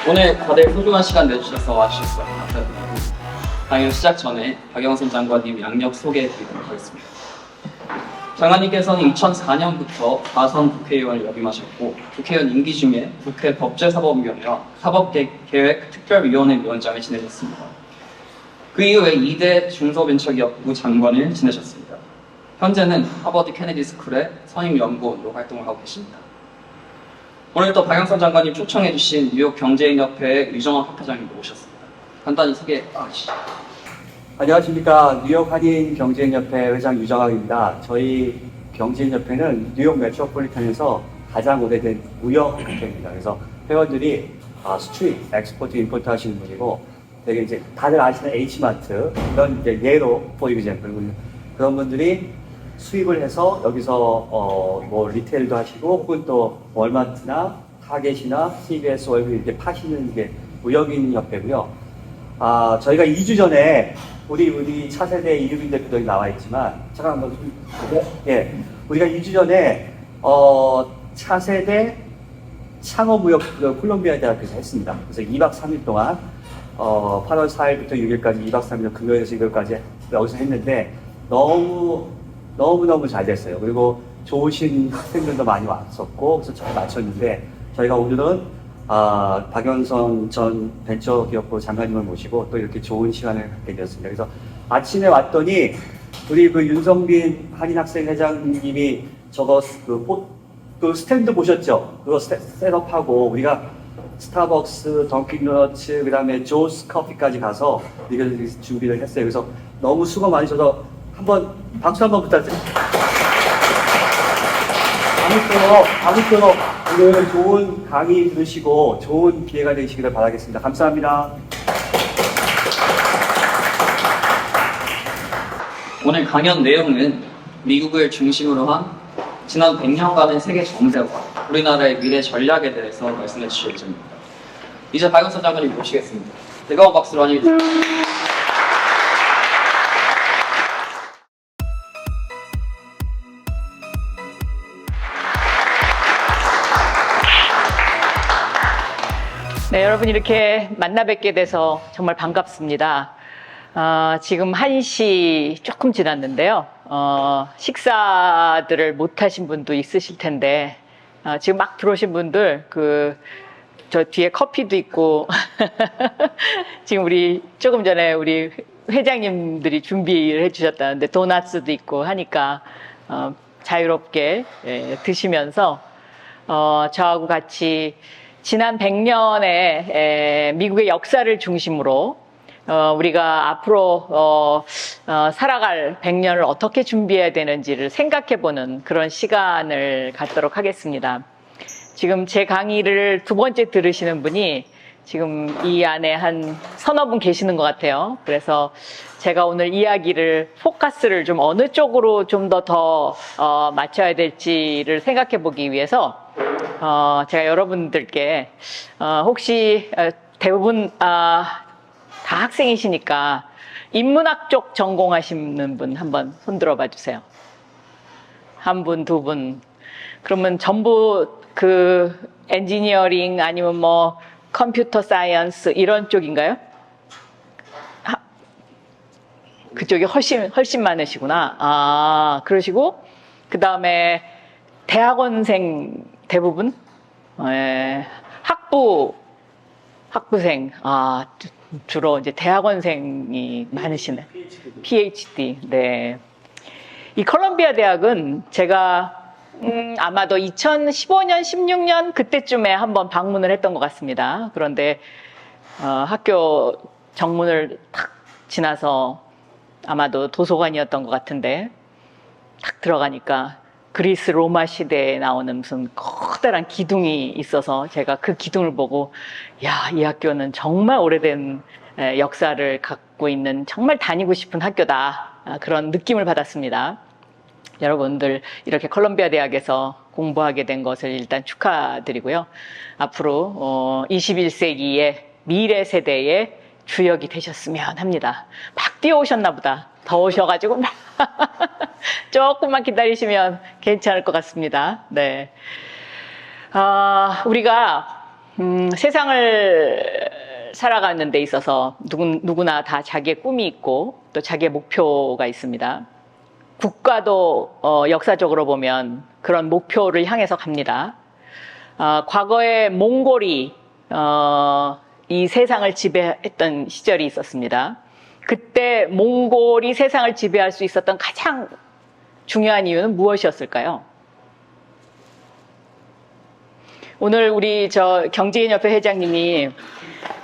오늘 다들 소중한 시간 내주셔서 와주셔서 감사드리고 강연 시작 전에 박영선 장관님 양력 소개해드리도록 하겠습니다. 장관님께서는 2004년부터 다선 국회의원을 역임하셨고 국회의원 임기 중에 국회 법제사법위원회와 사법계획 특별위원회 위원장을 지내셨습니다. 그 이후에 2대 중소벤처기업부 장관을 지내셨습니다. 현재는 하버드 케네디 스쿨의 선임연구원으로 활동을 하고 계십니다. 오늘 또 박영선 장관님 초청해주신 뉴욕 경제인협회의 유정학 학회장님 모셨습니다. 간단히 소개해 주시죠. 안녕하십니까. 뉴욕 한인 경제인협회 회장 유정학입니다. 저희 경제인협회는 뉴욕 메트로폴리탄에서 가장 오래된 무역협회입니다. 그래서 회원들이 수출, 엑스포트, 임포트 하시는 분이고 되게 이제 다들 아시는 H마트 이런 이제 예로 for example 그런 분들이 수입을 해서 여기서 뭐 리테일도 하시고 혹은 또 월마트나 타겟이나 CVS 월급 이렇게 파시는 게 무역인 협회고요. 저희가 2주 전에 우리 차세대 이유빈 대표도 나와 있지만 잠깐 한번 예, 우리가 2주 전에 차세대 창업무역 콜롬비아 대학에서 했습니다. 그래서 2박 3일 동안 8월 4일부터 6일까지 2박 3일 금요일에서 일요일까지 여기서 했는데 너무너무 잘 됐어요. 그리고 좋으신 학생들도 많이 왔었고 그래서 잘 마쳤는데 저희가 오늘은 박영선 전 벤처기업부 장관님을 모시고 또 이렇게 좋은 시간을 갖게 되었습니다. 그래서 아침에 왔더니 우리 그 윤성빈 한인학생 회장님이 저거 그 스탠드 보셨죠? 그거 셋업하고 우리가 스타벅스, 던킨도너츠, 그 다음에 조스 커피까지 가서 이걸 준비를 했어요. 그래서 너무 수고 많이 줘서 박수 한번 부탁드립니다. 아무쪼록 오늘 좋은 강의 들으시고 좋은 기회가 되시기를 바라겠습니다. 감사합니다. 오늘 강연 내용은 미국을 중심으로 한 지난 100년간의 세계 정세와 우리나라의 미래 전략에 대해서 말씀해 주실 예정입니다. 이제 박영선 장관님 모시겠습니다. 뜨거운 박수로 환영해 주십시오. 네, 여러분 이렇게 만나 뵙게 돼서 정말 반갑습니다. 지금 1시 조금 지났는데요. 식사들을 못 하신 분도 있으실 텐데, 지금 막 들어오신 분들, 저 뒤에 커피도 있고, 지금 조금 전에 우리 회장님들이 준비를 해주셨다는데, 도넛도 있고 하니까, 자유롭게 드시면서, 저하고 같이 지난 100년의 미국의 역사를 중심으로 우리가 앞으로 살아갈 100년을 어떻게 준비해야 되는지를 생각해보는 그런 시간을 갖도록 하겠습니다. 지금 제 강의를 2번째 들으시는 분이 지금 이 안에 한 서너 분 계시는 것 같아요. 그래서 제가 오늘 이야기를 포커스를 좀 어느 쪽으로 좀 더 맞춰야 될지를 생각해 보기 위해서 제가 여러분들께 혹시 대부분 다 학생이시니까 인문학 쪽 전공하시는 분 한번 손들어 봐 주세요. 한 분, 2분. 그러면 전부 엔지니어링 아니면 뭐 컴퓨터 사이언스 이런 쪽인가요? 그쪽이 훨씬 많으시구나. 그러시고 그 다음에 대학원생 대부분 학부생 주로 이제 대학원생이 많으시네. PhD. 네. 이 콜롬비아 대학은 제가 아마도 2015년, 16년 그때쯤에 한번 방문을 했던 것 같습니다. 그런데 학교 정문을 탁 지나서 아마도 도서관이었던 것 같은데 딱 들어가니까 그리스 로마 시대에 나오는 무슨 커다란 기둥이 있어서 제가 그 기둥을 보고 이 학교는 정말 오래된 역사를 갖고 있는 정말 다니고 싶은 학교다. 그런 느낌을 받았습니다. 여러분들 이렇게 콜롬비아 대학에서 공부하게 된 것을 일단 축하드리고요. 앞으로 21세기의 미래 세대의 주역이 되셨으면 합니다. 막 뛰어오셨나 보다. 더우셔가지고 조금만 기다리시면 괜찮을 것 같습니다. 네. 우리가 세상을 살아가는 데 있어서 누구나 다 자기의 꿈이 있고 또 자기의 목표가 있습니다. 국가도 역사적으로 보면 그런 목표를 향해서 갑니다. 과거에 몽골이 이 세상을 지배했던 시절이 있었습니다. 그때 몽골이 세상을 지배할 수 있었던 가장 중요한 이유는 무엇이었을까요? 오늘 우리 경제인협회 회장님이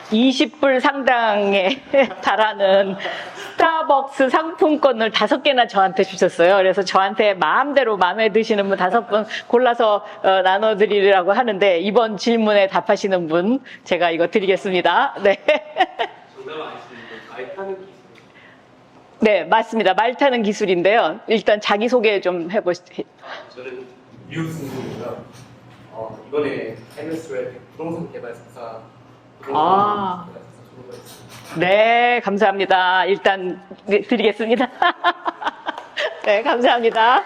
20불 상당에 달하는 스타벅스 상품권을 5개나 저한테 주셨어요. 그래서 저한테 마음대로 마음에 드시는 분 5분 골라서 나눠드리려고 하는데 이번 질문에 답하시는 분 제가 이거 드리겠습니다. 네. 말 타는 기술. 네, 맞습니다. 말 타는 기술인데요. 일단 자기소개 좀 해보시죠. 저는 유승수입니다. 이번에 MS 부동산 개발사 아. 졸업을 했습니다. 네, 감사합니다. 일단 드리겠습니다. 네, 감사합니다.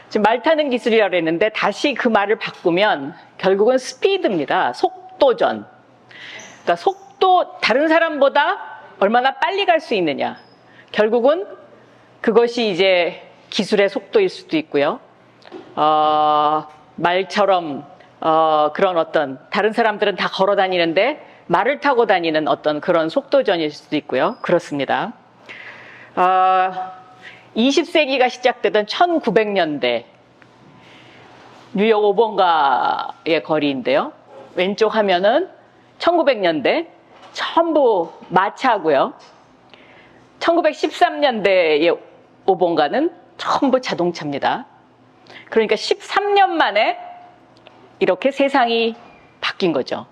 지금 말 타는 기술이라고 했는데 다시 그 말을 바꾸면 결국은 스피드입니다. 속도전. 그러니까 다른 사람보다 얼마나 빨리 갈 수 있느냐. 결국은 그것이 이제 기술의 속도일 수도 있고요. 말처럼 그런 어떤 다른 사람들은 다 걸어 다니는데 말을 타고 다니는 어떤 그런 속도전일 수도 있고요. 그렇습니다. 20세기가 시작되던 1900년대 뉴욕 5번가의 거리인데요. 왼쪽 화면은 1900년대 전부 마차고요. 1913년대의 5번가는 전부 자동차입니다. 그러니까 13년 만에 이렇게 세상이 바뀐 거죠.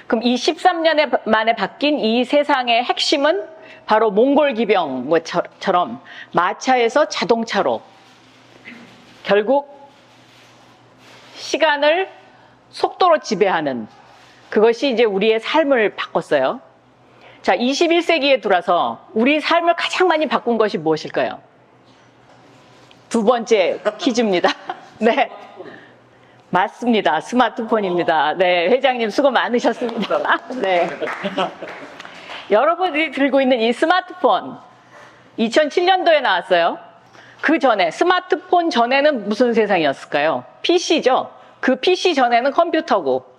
그럼 이 13년 만에 바뀐 이 세상의 핵심은 바로 몽골 기병처럼 마차에서 자동차로 결국 시간을 속도로 지배하는 그것이 이제 우리의 삶을 바꿨어요. 자, 21세기에 들어서 우리 삶을 가장 많이 바꾼 것이 무엇일까요? 두 번째 퀴즈입니다. 네. 맞습니다. 스마트폰입니다. 네, 회장님 수고 많으셨습니다. 네. 여러분들이 들고 있는 이 스마트폰 2007년도에 나왔어요. 그 전에 스마트폰 전에는 무슨 세상이었을까요? PC죠. 그 PC 전에는 컴퓨터고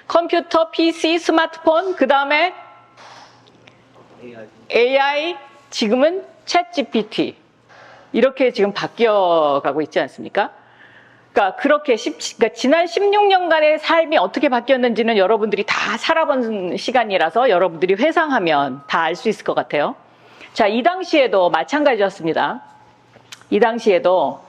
컴퓨터, PC, 스마트폰, 그 다음에 AI, 지금은 챗GPT 이렇게 지금 바뀌어가고 있지 않습니까? 그러니까 그러니까 지난 16년간의 삶이 어떻게 바뀌었는지는 여러분들이 다 살아본 시간이라서 여러분들이 회상하면 다 알 수 있을 것 같아요. 자, 이 당시에도 마찬가지였습니다. 이 당시에도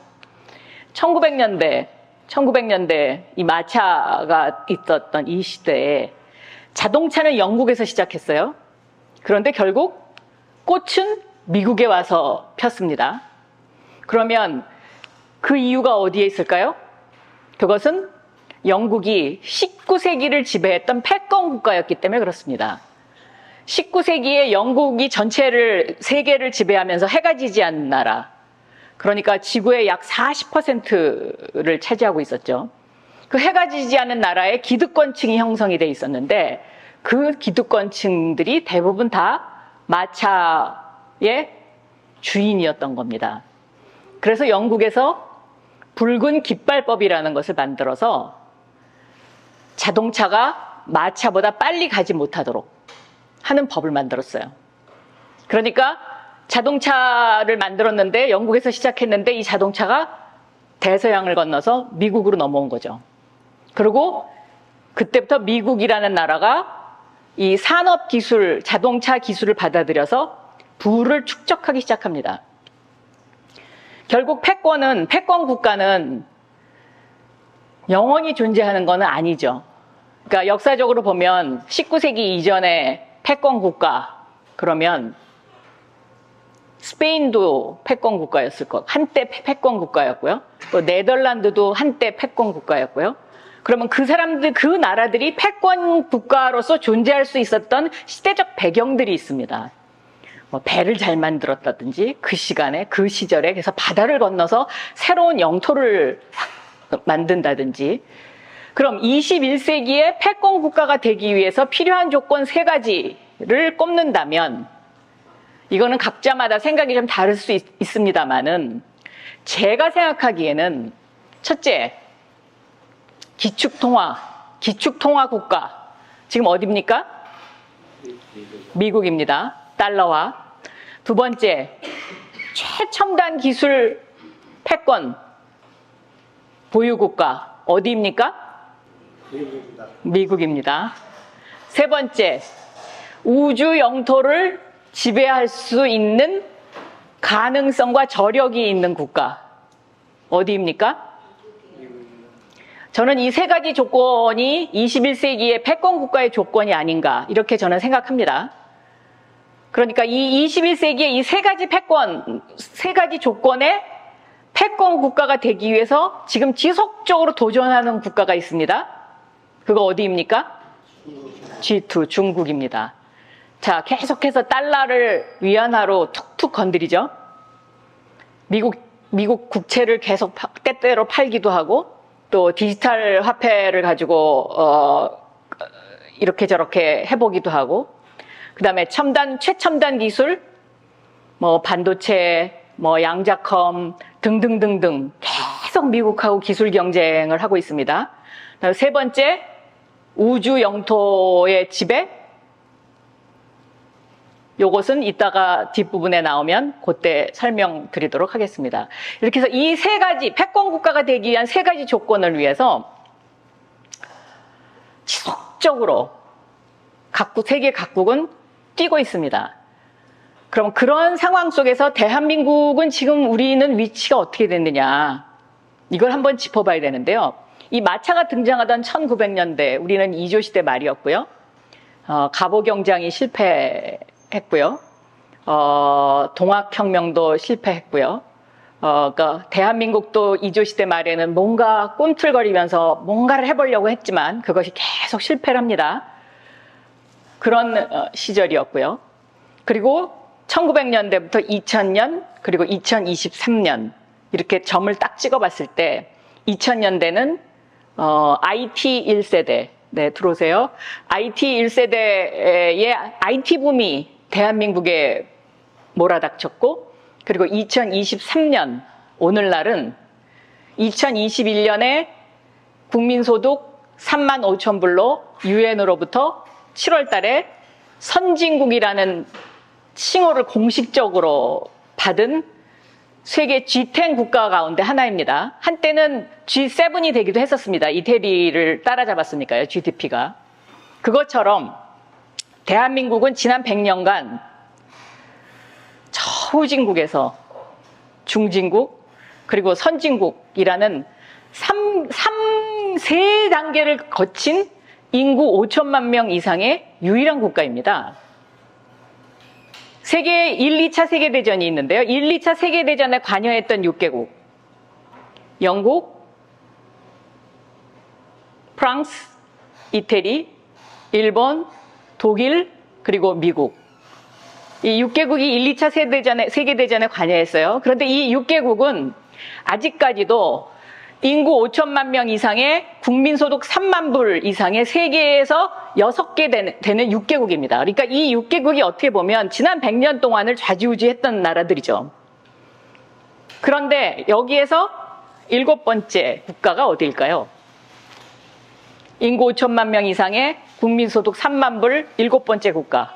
1900년대 이 마차가 있었던 이 시대에 자동차는 영국에서 시작했어요. 그런데 결국 꽃은 미국에 와서 폈습니다. 그러면 그 이유가 어디에 있을까요? 그것은 영국이 19세기를 지배했던 패권 국가였기 때문에 그렇습니다. 19세기에 영국이 세계를 지배하면서 해가 지지 않는 나라, 그러니까 지구의 약 40%를 차지하고 있었죠. 그 해가 지지 않는 나라에 기득권층이 형성이 돼 있었는데 그 기득권층들이 대부분 다 마차의 주인이었던 겁니다. 그래서 영국에서 붉은 깃발법이라는 것을 만들어서 자동차가 마차보다 빨리 가지 못하도록 하는 법을 만들었어요. 그러니까 자동차를 만들었는데 영국에서 시작했는데 이 자동차가 대서양을 건너서 미국으로 넘어온 거죠. 그리고 그때부터 미국이라는 나라가 이 산업 기술, 자동차 기술을 받아들여서 부를 축적하기 시작합니다. 결국 패권 국가는 영원히 존재하는 건 아니죠. 그러니까 역사적으로 보면 19세기 이전에 패권 국가 그러면 스페인도 패권 국가였을 것, 한때 패권 국가였고요. 또 네덜란드도 한때 패권 국가였고요. 그러면 그 나라들이 패권 국가로서 존재할 수 있었던 시대적 배경들이 있습니다. 뭐 배를 잘 만들었다든지 그 시절에 그래서 바다를 건너서 새로운 영토를 만든다든지. 그럼 21세기의 패권 국가가 되기 위해서 필요한 조건 3가지를 꼽는다면, 이거는 각자마다 생각이 좀 다를 수 있습니다만은, 제가 생각하기에는 첫째, 기축통화 국가. 지금 어디입니까? 미국입니다. 달러화. 두 번째, 최첨단 기술 패권 보유국가. 어디입니까? 미국입니다. 세 번째, 우주 영토를 지배할 수 있는 가능성과 저력이 있는 국가. 어디입니까? 저는 이 3가지 조건이 21세기의 패권 국가의 조건이 아닌가, 이렇게 저는 생각합니다. 그러니까 이 21세기의 이 3가지 패권, 3가지 조건의 패권 국가가 되기 위해서 지금 지속적으로 도전하는 국가가 있습니다. 그거 어디입니까? G2, 중국입니다. 자, 계속해서 달러를 위안화로 툭툭 건드리죠. 미국 국채를 계속 때때로 팔기도 하고, 또 디지털 화폐를 가지고 이렇게 저렇게 해보기도 하고, 그 다음에 최첨단 기술, 뭐 반도체, 뭐 양자컴 등등등등 계속 미국하고 기술 경쟁을 하고 있습니다. 그다음에 세 번째, 우주 영토의 지배. 요것은 이따가 뒷부분에 나오면 그때 설명드리도록 하겠습니다. 이렇게 해서 이 3가지, 패권 국가가 되기 위한 3가지 조건을 위해서 지속적으로 세계 각국은 뛰고 있습니다. 그럼 그런 상황 속에서 대한민국은 지금 우리는 위치가 어떻게 됐느냐, 이걸 한번 짚어봐야 되는데요. 이 마차가 등장하던 1900년대, 우리는 2조 시대 말이었고요. 갑오경장이 실패했고요. 동학혁명도 실패했고요. 그러니까 대한민국도 2조 시대 말에는 뭔가 꿈틀거리면서 뭔가를 해보려고 했지만 그것이 계속 실패를 합니다. 그런 시절이었고요. 그리고 1900년대부터 2000년, 그리고 2023년 이렇게 점을 딱 찍어봤을 때 2000년대는 IT 1세대, 네, 들어오세요. IT 1세대의 IT 붐이 대한민국에 몰아닥쳤고, 그리고 2023년, 오늘날은 2021년에 국민소득 35,000불로 유엔으로부터 7월 달에 선진국이라는 칭호를 공식적으로 받은 세계 G10 국가 가운데 하나입니다. 한때는 G7이 되기도 했었습니다. 이태리를 따라잡았으니까요, GDP가. 그것처럼 대한민국은 지난 100년간 후진국에서 중진국, 그리고 선진국이라는 3단계를 거친 인구 5천만 명 이상의 유일한 국가입니다. 세계 1, 2차 세계대전이 있는데요. 1, 2차 세계대전에 관여했던 6개국. 영국, 프랑스, 이태리, 일본, 독일, 그리고 미국. 이 6개국이 1, 2차 세계대전에 관여했어요. 그런데 이 6개국은 아직까지도 인구 5천만 명 이상의 국민소득 3만 불 이상의 세계에서 6개 되는 6개국입니다. 그러니까 이 6개국이 어떻게 보면 지난 100년 동안을 좌지우지했던 나라들이죠. 그런데 여기에서 7번째 국가가 어디일까요? 인구 5천만 명 이상의 국민소득 3만 불 7번째 국가.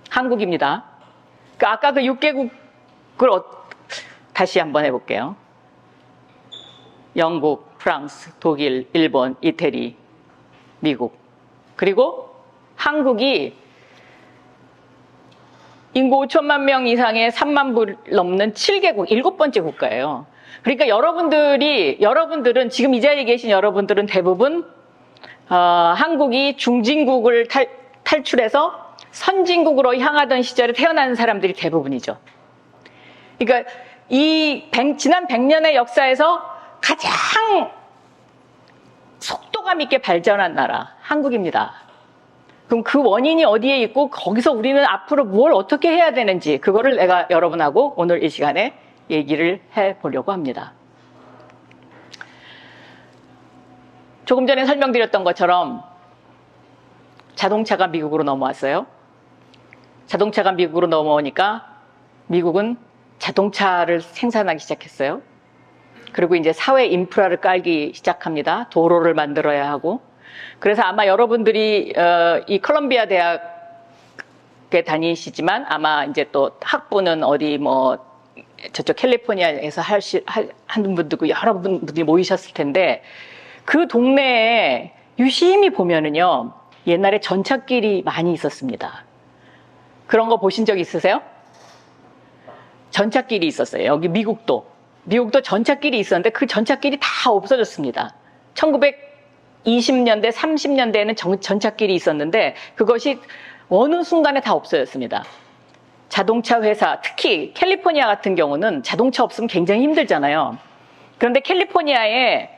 한국입니다. 그러니까 아까 그 6개국을 다시 한번 해볼게요. 영국, 프랑스, 독일, 일본, 이태리, 미국. 그리고 한국이 인구 5천만 명 이상의 3만 불 넘는 7개국, 7번째 국가예요. 그러니까 여러분들은 지금 이 자리에 계신 여러분들은 대부분 한국이 중진국을 탈출해서 선진국으로 향하던 시절에 태어난 사람들이 대부분이죠. 그러니까 지난 100년의 역사에서 가장 속도감 있게 발전한 나라, 한국입니다. 그럼 그 원인이 어디에 있고 거기서 우리는 앞으로 뭘 어떻게 해야 되는지 그거를 내가 여러분하고 오늘 이 시간에 얘기를 해보려고 합니다. 조금 전에 설명드렸던 것처럼 자동차가 미국으로 넘어왔어요. 자동차가 미국으로 넘어오니까 미국은 자동차를 생산하기 시작했어요. 그리고 이제 사회 인프라를 깔기 시작합니다. 도로를 만들어야 하고. 그래서 아마 여러분들이 이 컬럼비아 대학에 다니시지만 아마 이제 또 학부는 어디 뭐 저쪽 캘리포니아에서 하는 분들고 여러 분들이 모이셨을 텐데 그 동네에 유심히 보면은요 옛날에 전찻길이 많이 있었습니다. 그런 거 보신 적 있으세요? 전찻길이 있었어요. 여기 미국도 전찻길이 있었는데 그 전찻길이 다 없어졌습니다. 1920년대, 30년대에는 전찻길이 있었는데 그것이 어느 순간에 다 없어졌습니다. 자동차 회사, 특히 캘리포니아 같은 경우는 자동차 없으면 굉장히 힘들잖아요. 그런데 캘리포니아에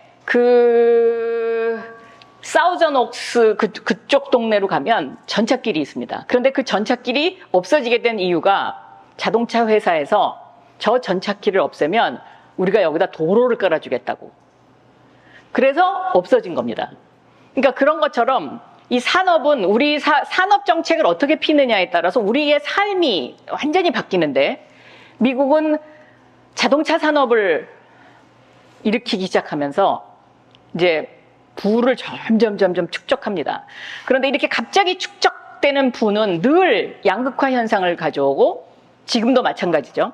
사우전 옥스 그쪽 동네로 가면 전찻길이 있습니다. 그런데 그 전찻길이 없어지게 된 이유가 자동차 회사에서 저 전찻길을 없애면 우리가 여기다 도로를 깔아주겠다고. 그래서 없어진 겁니다. 그러니까 그런 것처럼 이 산업은 우리 산업 정책을 어떻게 피느냐에 따라서 우리의 삶이 완전히 바뀌는데 미국은 자동차 산업을 일으키기 시작하면서 이제 부를 점점 축적합니다. 그런데 이렇게 갑자기 축적되는 부는 늘 양극화 현상을 가져오고 지금도 마찬가지죠.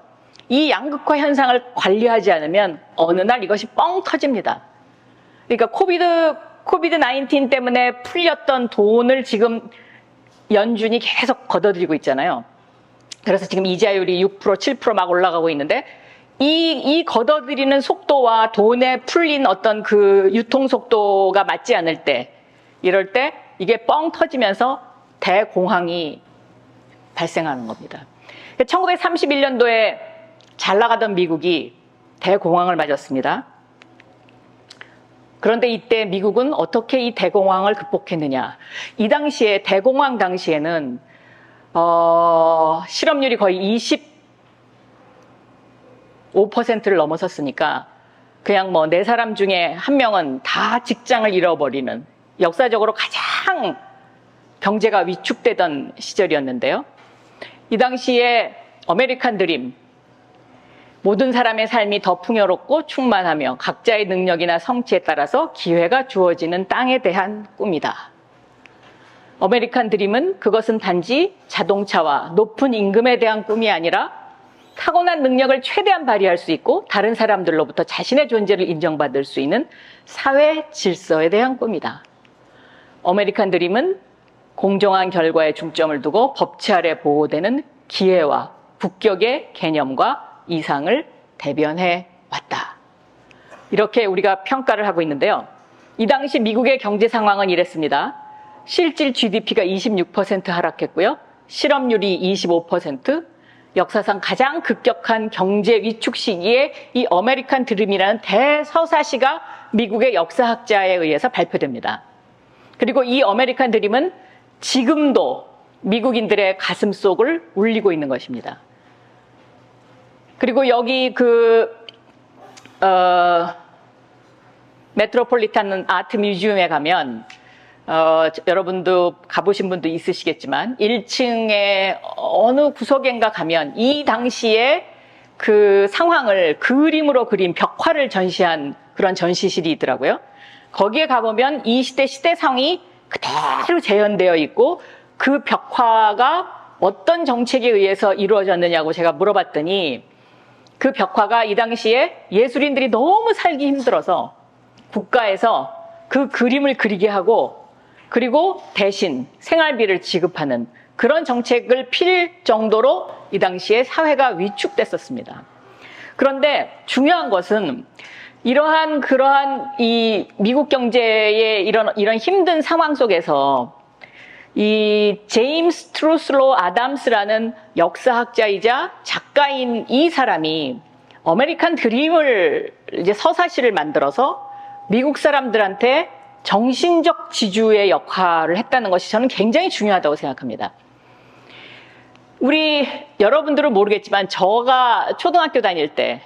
이 양극화 현상을 관리하지 않으면 어느 날 이것이 뻥 터집니다. 그러니까 코비드-19 때문에 풀렸던 돈을 지금 연준이 계속 걷어들이고 있잖아요. 그래서 지금 이자율이 6%, 7% 막 올라가고 있는데 이 걷어들이는 속도와 돈에 풀린 어떤 그 유통 속도가 맞지 않을 때 이럴 때 이게 뻥 터지면서 대공황이 발생하는 겁니다. 1931년도에 잘 나가던 미국이 대공황을 맞았습니다. 그런데 이때 미국은 어떻게 이 대공황을 극복했느냐. 이 당시에 대공황 당시에는 실업률이 거의 25%를 넘어섰으니까 그냥 뭐 4사람 중에 1명은 다 직장을 잃어버리는 역사적으로 가장 경제가 위축되던 시절이었는데요. 이 당시에 아메리칸 드림, 모든 사람의 삶이 더 풍요롭고 충만하며 각자의 능력이나 성취에 따라서 기회가 주어지는 땅에 대한 꿈이다. 아메리칸 드림은 그것은 단지 자동차와 높은 임금에 대한 꿈이 아니라 타고난 능력을 최대한 발휘할 수 있고 다른 사람들로부터 자신의 존재를 인정받을 수 있는 사회 질서에 대한 꿈이다. 아메리칸 드림은 공정한 결과에 중점을 두고 법치 아래 보호되는 기회와 북격의 개념과 이상을 대변해 왔다. 이렇게 우리가 평가를 하고 있는데요. 이 당시 미국의 경제 상황은 이랬습니다. 실질 GDP가 26% 하락했고요. 실업률이 25%, 역사상 가장 급격한 경제 위축 시기에 이 아메리칸 드림이라는 대서사시가 미국의 역사학자에 의해서 발표됩니다. 그리고 이 아메리칸 드림은 지금도 미국인들의 가슴속을 울리고 있는 것입니다. 그리고 여기 메트로폴리탄 아트 뮤지엄에 가면 여러분도 가보신 분도 있으시겠지만 1층에 어느 구석인가 가면 이 당시에 그 상황을 그림으로 그린 벽화를 전시한 그런 전시실이 있더라고요. 거기에 가보면 이 시대상이 그대로 재현되어 있고 그 벽화가 어떤 정책에 의해서 이루어졌느냐고 제가 물어봤더니 그 벽화가 이 당시에 예술인들이 너무 살기 힘들어서 국가에서 그 그림을 그리게 하고 그리고 대신 생활비를 지급하는 그런 정책을 필 정도로 이 당시에 사회가 위축됐었습니다. 그런데 중요한 것은 그러한 이 미국 경제의 이런 힘든 상황 속에서 이 제임스 트루슬로 아담스라는 역사학자이자 작가인 이 사람이 아메리칸 드림을 이제 서사시를 만들어서 미국 사람들한테 정신적 지주의 역할을 했다는 것이 저는 굉장히 중요하다고 생각합니다. 우리 여러분들은 모르겠지만 저가 초등학교 다닐 때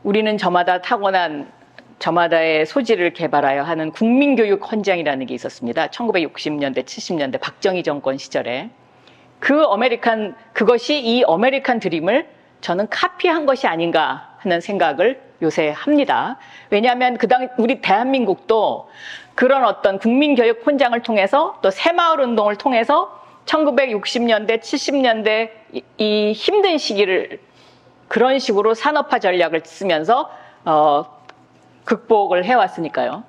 우리는 저마다 타고난 저마다의 소질을 개발하여 하는 국민교육 헌장이라는 게 있었습니다. 1960년대, 70년대 박정희 정권 시절에. 그것이 이 아메리칸 드림을 저는 카피한 것이 아닌가 하는 생각을 요새 합니다. 왜냐하면 우리 대한민국도 그런 어떤 국민교육 헌장을 통해서 또 새마을 운동을 통해서 1960년대, 70년대 이 힘든 시기를 그런 식으로 산업화 전략을 쓰면서 극복을 해왔으니까요.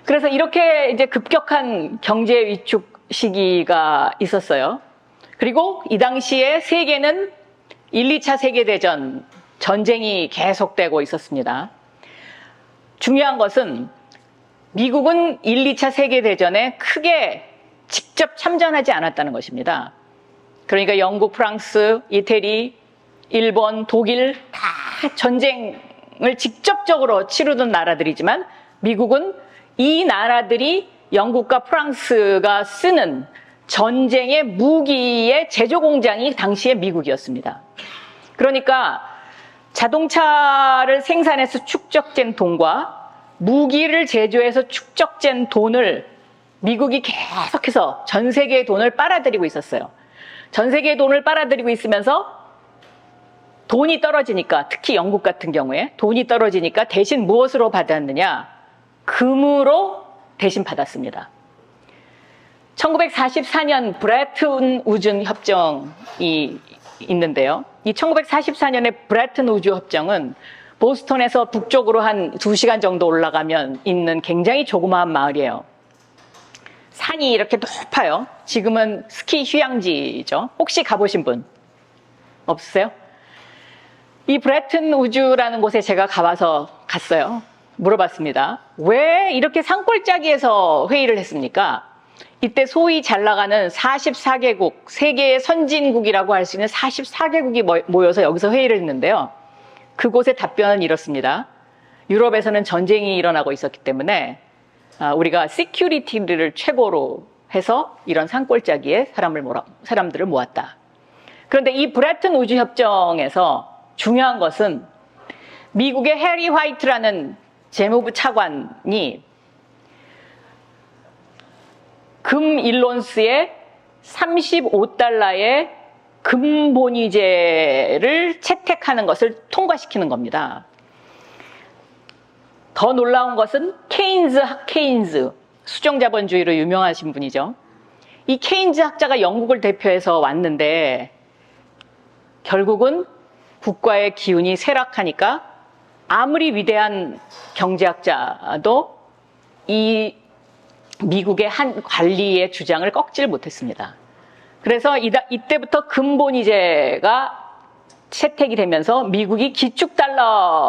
그래서 이렇게 이제 급격한 경제 위축 시기가 있었어요. 그리고 이 당시에 세계는 1, 2차 세계대전 전쟁이 계속되고 있었습니다. 중요한 것은 미국은 1, 2차 세계대전에 크게 직접 참전하지 않았다는 것입니다. 그러니까 영국, 프랑스, 이태리, 일본, 독일 다 전쟁을 직접적으로 치르던 나라들이지만 미국은 이 나라들이 영국과 프랑스가 쓰는 전쟁의 무기의 제조 공장이 당시에 미국이었습니다. 그러니까 자동차를 생산해서 축적된 돈과 무기를 제조해서 축적된 돈을 미국이 계속해서 전 세계의 돈을 빨아들이고 있었어요. 전 세계의 돈을 빨아들이고 있으면서 돈이 떨어지니까, 특히 영국 같은 경우에 돈이 떨어지니까 대신 무엇으로 받았느냐? 금으로 대신 받았습니다. 1944년 브레튼 우즈 협정이 있는데요. 이 1944년의 브레튼 우즈 협정은 보스턴에서 북쪽으로 한 2시간 정도 올라가면 있는 굉장히 조그마한 마을이에요. 산이 이렇게 높아요. 지금은 스키 휴양지죠. 혹시 가보신 분 없으세요? 이 브레튼 우즈라는 곳에 제가 갔어요. 물어봤습니다. 왜 이렇게 산골짜기에서 회의를 했습니까? 이때 소위 잘 나가는 44개국, 세계의 선진국이라고 할 수 있는 44개국이 모여서 여기서 회의를 했는데요. 그곳의 답변은 이렇습니다. 유럽에서는 전쟁이 일어나고 있었기 때문에 우리가 시큐리티를 최고로 해서 이런 산골짜기에 사람들을 모았다. 그런데 이 브레튼 우즈 협정에서 중요한 것은 미국의 해리 화이트라는 재무부 차관이 금 1온스에 35달러의 금본위제를 채택하는 것을 통과시키는 겁니다. 더 놀라운 것은 케인즈, 수정자본주의로 유명하신 분이죠. 이 케인즈 학자가 영국을 대표해서 왔는데 결국은 국가의 기운이 쇠락하니까 아무리 위대한 경제학자도 이 미국의 한 관리의 주장을 꺾질 못했습니다. 그래서 이때부터 금본위제가 채택이 되면서 미국이 기축달러로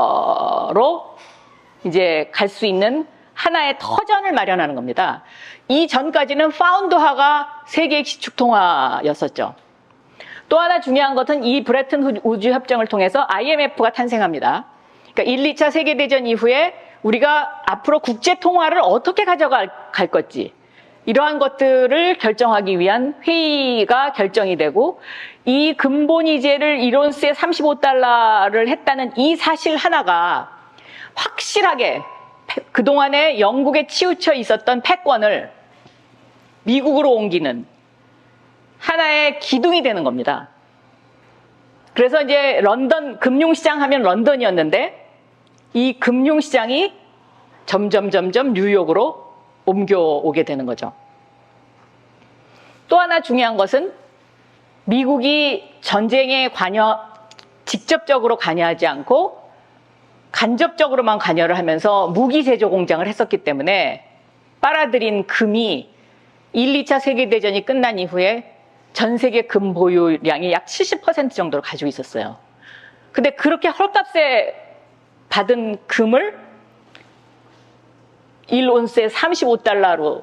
이제 갈 수 있는 하나의 터전을 마련하는 겁니다. 이 전까지는 파운드화가 세계의 기축통화였었죠. 또 하나 중요한 것은 이 브레튼 우즈 협정을 통해서 IMF가 탄생합니다. 그러니까 1, 2차 세계대전 이후에 우리가 앞으로 국제통화를 어떻게 가져갈 건지 이러한 것들을 결정하기 위한 회의가 결정이 되고 이 금본위제를 1온스에 35달러를 했다는 이 사실 하나가 확실하게 그동안에 영국에 치우쳐 있었던 패권을 미국으로 옮기는 하나의 기둥이 되는 겁니다. 그래서 이제 런던 금융시장 하면 런던이었는데 이 금융시장이 점점 뉴욕으로 옮겨오게 되는 거죠. 또 하나 중요한 것은 미국이 전쟁에 직접적으로 관여하지 않고 간접적으로만 관여를 하면서 무기 제조 공장을 했었기 때문에 빨아들인 금이 1, 2차 세계대전이 끝난 이후에 전 세계 금 보유량이 약 70% 정도를 가지고 있었어요. 근데 그렇게 헐값에 받은 금을 1온스에 35달러로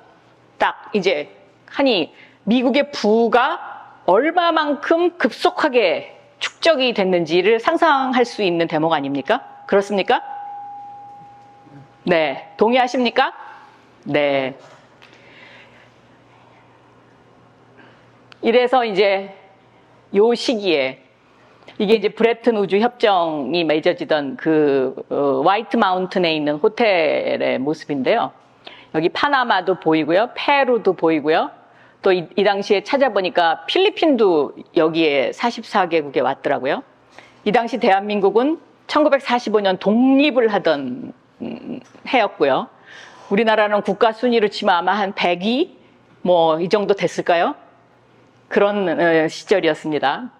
딱 이제 하니 미국의 부가 얼마만큼 급속하게 축적이 됐는지를 상상할 수 있는 대목 아닙니까? 그렇습니까? 네, 동의하십니까? 네. 이래서 이제 요 시기에 이게 이제 브레튼 우주 협정이 맺어지던 그 화이트 마운튼에 있는 호텔의 모습인데요. 여기 파나마도 보이고요, 페루도 보이고요. 또 이 당시에 찾아보니까 필리핀도 여기에 44개국에 왔더라고요. 이 당시 대한민국은 1945년 독립을 하던 해였고요. 우리나라는 국가 순위로 치면 아마 한 102? 뭐 이 정도 됐을까요? 그런 시절이었습니다.